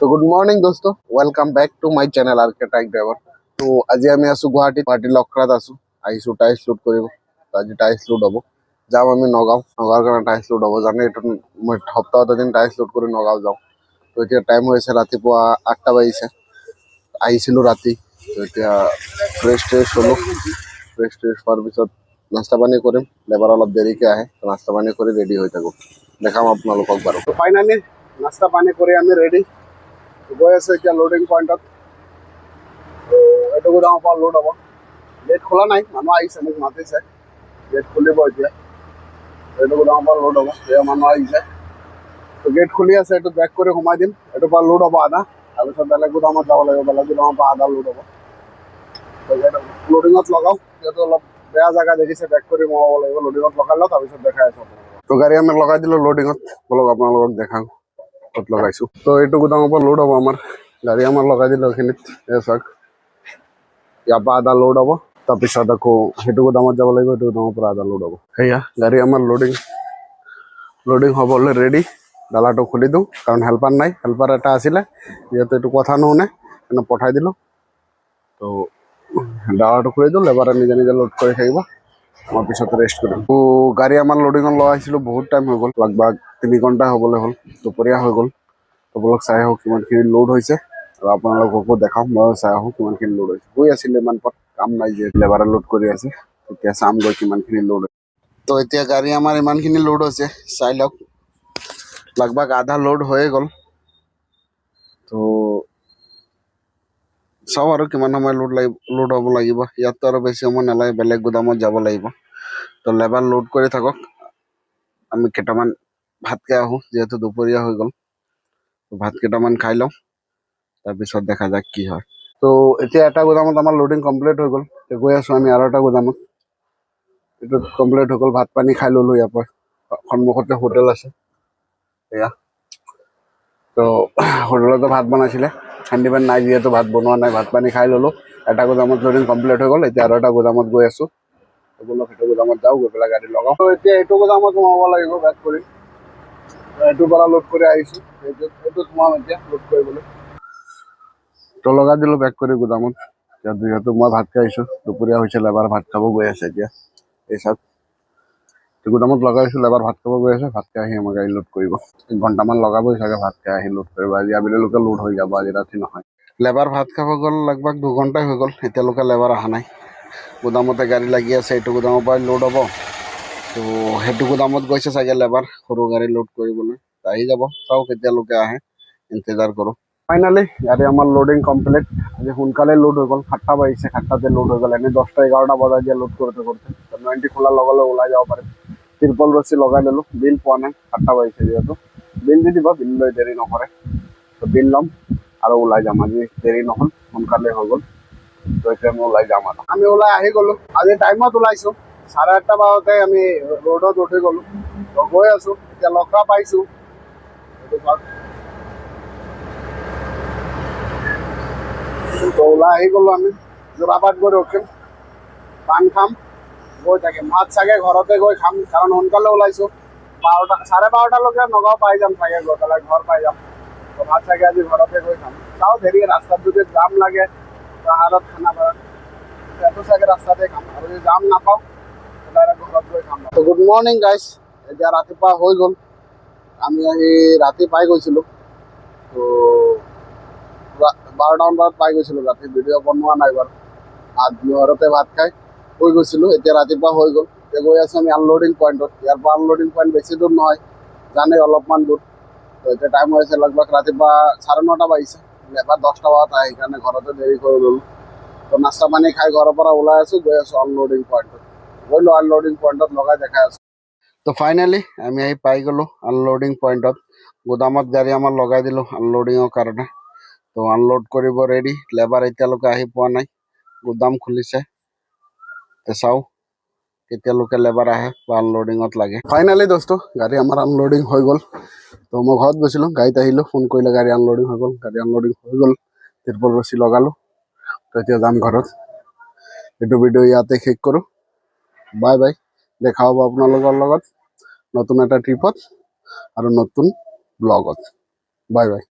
তো good morning দোস্ত, welcome back to my channel আৰ কে টাইক ড্ৰাইভাৰ। তো আজি আমি আছো গুৱাহাটী লখৰাত আছো। আহিছো টাইলছ লোড কৰিব। তো আজি টাইলছ লোড হ'ব। যাম আমি নগাঁৱৰ কাৰণে টাইলছ লোড হ'ব। জানে এইটো মই সপ্তাহত এদিন টাইলছ লোড কৰি নগাঁও যাওঁ। তো এতিয়া টাইম হৈছে ৰাতিপুৱা 8টা বাজিছে। আহিছিলো ৰাতি। তো এতিয়া ফ্ৰেছ হ'লো। ফ্ৰেছ হোৱাৰ পিছত নাস্তা পানী কৰিম। লেবাৰ অলপ দেৰিকে আহে। নাস্তা পানী কৰি ৰেডি হৈ থাকো। দেখাম আপোনালোকক বাৰু। তো ফাইনালি নাস্তা পানী কৰি আমি ৰেডি গৈ আছে এতিয়া লোডিং পইণ্টত। তো এইটো গোদামৰ পৰা লোড হ'ব। গেট খোলা নাই, মানুহ আহিছে, মোক মাতিছে। গেট খুলিব এতিয়া। এইটো গোদামৰ পৰা লোড হ'ব। এতিয়া মানুহ আহিছে। তো গেট খুলি আছে, এইটো বেক কৰি সোমাই দিম। এইটোৰ পৰা লোড হ'ব আধা, তাৰপিছত বেলেগ গোদামত যাব লাগিব। বেলেগ গোদামৰ পৰা আধা লোড হ'ব। তো লোডিঙত লগাওঁ। যিহেতু অলপ বেয়া জেগা দেখিছে, বেক কৰি সোমাব লাগিব। লোডিঙত লগাই লওঁ, তাৰপিছত দেখাই আছোঁ আপোনালোকক। তো গাড়ী আমি লগাই দিলোঁ লোডিঙত। বলক আপোনালোকক দেখাওঁ ক'ত লগাইছোঁ। তো এইটো গোদামৰ পৰা লোড হ'ব আমাৰ। গাড়ী আমাৰ লগাই দিলোঁ এইখিনিত। চাওক, ইয়াৰ পৰা আধা লোড হ'ব, তাৰপিছত আকৌ সেইটো গোদামত যাব লাগিব। সেইটো গোদামৰ পৰা আধা লোড হ'ব। সেয়া গাড়ী আমাৰ লোডিং হ'বলৈ ৰেডি। ডালাটো খুলি দিওঁ, কাৰণ হেল্পাৰ নাই। হেল্পাৰ এটা আছিলে, যিহেতু এইটো কথা নুশুনে, সেইকাৰণে পঠাই দিলোঁ। তো ডালাটো খুলি দিওঁ, লেবাৰে নিজে নিজে লোড কৰি থাকিব। মই পিছত ৰেষ্ট কৰিম। তো গাড়ী আমাৰ লোডিঙত লগাইছিলোঁ, বহুত টাইম হৈ গ'ল। লগভগ 3 ঘণ্টা হ'বলৈ হ'ল। দুপৰীয়া হৈ গ'ল। তো বলক চাই আহোঁ কিমানখিনি লোড হৈছে, আৰু আপোনালোককো দেখাওঁ। ময়ো চাই আহোঁ কিমানখিনি লোড হৈছে। গৈ আছিলোঁ ইমান পথ, কাম নাই যিহেতু লেবাৰে লোড কৰি আছে। এতিয়া চাম গৈ কিমানখিনি লোড হৈছে। তো এতিয়া গাড়ী আমাৰ ইমানখিনি লোড হৈছে, চাই লওক। লগভগ আধা লোড হৈয়ে গ'ল। তো চাওঁ আৰু কিমান সময় লোড হ'ব লাগিব। ইয়াততো আৰু বেছি সময় নালাগে, বেলেগ গোদামত যাব লাগিব। তো লেবাৰ লোড কৰি থাকক, আমি কেইটামান ভাত খাই আহোঁ, যিহেতু দুপৰীয়া হৈ গ'ল। ভাত কেইটামান খাই লওঁ, তাৰপিছত দেখা যাক কি হয়। তো এতিয়া এটা গোদামত আমাৰ লোডিং কমপ্লিট হৈ গ'ল। গৈ আছোঁ আমি আৰু এটা গোদামত। এইটো কমপ্লিট হৈ গ'ল। ভাত পানী খাই ল'লোঁ। ইয়াৰ পৰা সন্মুখতে হোটেল আছে, এয়া। তো হোটেলতে ভাত বনাইছিলে, হেণ্ডিমেন নাই যিহেতু ভাত বনোৱা নাই। ভাত পানী খাই ল'লোঁ। এটা গোদামত লোডিং কমপ্লিট হৈ গ'ল। এতিয়া আৰু এটা গোদামত গৈ আছোঁ। বলক সেইটো গোদামত যাওঁ, গৈ পেলাই গাড়ী লগাওঁ। তো এতিয়া এইটো গোদামত সোমাব লাগিব বেক কৰি। এইটোৰ পৰা লোড কৰি আহিছোঁ। এইটোত সোমাম এতিয়া লোড কৰিবলৈ। তো লগাই দিলোঁ বেক কৰি গোদামত। যিহেতু মই ভাত খাই আহিছোঁ, দুপৰীয়া হৈছে, লেবাৰ ভাত খাব গৈ আছে এতিয়া। এই চাওক, গোদামত লগাইছোঁ, লেবাৰ ভাত খাব গৈ আছে। ভাত খাই আহি আমাৰ গাড়ী লোড কৰিব। 1 ঘণ্টামান লগাবই চাগে ভাত খাই আহি লোড কৰিব। আজি আবেলিলৈকে লোড হৈ যাব, আজি ৰাতি নহয়। লেবাৰ ভাত খাব গ'ল, লগভগ 2 ঘণ্টাই হৈ গ'ল। এতিয়ালৈকে লেবাৰ অহা নাই। গোদামতে গাড়ী লাগি আছে। এইটো গোদামৰ পৰাই লোড হ'ব। তো সেইটো গোদামত গৈছে চাগে লেবাৰ, সৰু গাড়ী লোড কৰিবলৈ। আহি যাব, চাওঁ কেতিয়ালৈকে আহে, ইন্তজাৰ কৰোঁ। ফাইনালি গাড়ী আমাৰ লোডিং কমপ্লিট। আজি সোনকালে লোড হৈ গ'ল। 7টা বাজিছে, 7টাতে লোড হৈ গ'ল। এনেই 10টা 11টা বজাই দিয়ে লোড কৰোঁতে 90 খোলাৰ লগে লগে ওলাই যাব পাৰে। তিৰপল ৰছী লগাই ল'লোঁ। বিল পোৱা নাই, 7টা বাজিছে যিহেতু। বিল দি দিব, বিল লৈ দেৰি নকৰে। তো বিল ল'ম আৰু ওলাই যাম। আজি দেৰি নহ'ল, সোনকালে হৈ গ'ল। তো এতিয়া আমি ওলাই যাম আৰু। আমি ওলাই আহি গ'লোঁ। আজি টাইমত ওলাইছোঁ। 8:30 বজাতে আমি ৰোডত উঠি গ'লোঁ। তো গৈ আছোঁ, এতিয়া লখৰা পাইছোঁ। তো ওলাই আহি গ'লোঁ আমি। যোৰাবাট গৈ ৰখিম, পান খাম, গৈ থাকিম। ভাত চাগে ঘৰতে গৈ খাম, কাৰণ সোনকালে ওলাইছোঁ। 12টা 12:30লৈকে নগাঁও পাই যাম চাগে, গৈ পেলাই ঘৰ পাই যাম। তো ভাত চাগে আজি ঘৰতে গৈ খাম। চাওঁ দেৰি, ৰাস্তাত যদি জাম লাগে পাহাৰত খানাপাৰাত, সেইটো চাগে ৰাস্তাতে খাম। আৰু যদি জাম নাপাওঁ ডাইৰেক্ট ঘৰত গৈ খাম। তো গুড মৰ্ণিং গাইজ। এতিয়া ৰাতিপুৱা হৈ গ'ল। আমি আহি ৰাতি পাই গৈছিলোঁ। তো 12টামান বজাত পাই গৈছিলোঁ। ৰাতি ভিডিঅ' বনোৱা নাই বাৰু। ঘৰতে ভাত খাই হৈ গৈছিলোঁ। এতিয়া ৰাতিপুৱা হৈ গ'ল। এতিয়া গৈ আছোঁ আমি আনলোডিং পইণ্টত। ইয়াৰ পৰা আনলোডিং পইণ্ট বেছি দূৰ নহয়, জানেই অলপমান দূৰ। তো এতিয়া টাইম হৈছে লগভগ ৰাতিপুৱা 9:30 বাজিছে। লেবাৰ 10টা বজাত আহে, সেইকাৰণে ঘৰতে দেৰি কৰি ল'লোঁ। তো নাস্তা পানী খাই ঘৰৰ পৰা ওলাই আছোঁ, গৈ আছোঁ আনলোডিং পইণ্টত। গৈলোঁ আনলোডিং পইণ্টত, লগাই দেখাই আছোঁ। তো ফাইনেলি আমি আহি পাই গ'লোঁ আনলোডিং পইণ্টত। গোদামত গাড়ী আমাৰ লগাই দিলোঁ আনলোডিঙৰ কাৰণে। তো আনলোড কৰিব ৰেডি। লেবাৰ এতিয়ালৈকে আহি পোৱা নাই, গোদাম খুলিছে। তো চাওঁ কেতিয়ালৈকে লেবাৰ আহে বা আনলোডিঙত লাগে। ফাইনেলি দোস্ত, গাড়ী আমাৰ আনলোডিং হৈ গ'ল। তো মই ঘৰত গৈছিলোঁ, গাড়ীত আহিলোঁ, ফোন কৰিলে গাড়ী আনলোডিং হৈ গ'ল। গাড়ী আনলোডিং হৈ গ'ল, তিৰপল ৰছী লগালোঁ। তো এতিয়া যাম ঘৰত। এইটো ভিডিঅ' ইয়াতে শেষ কৰোঁ। Bye bye. দেখা হ'ব আপোনালোকৰ লগত নতুন এটা ট্ৰিপত আৰু নতুন ব্লগত। Bye bye.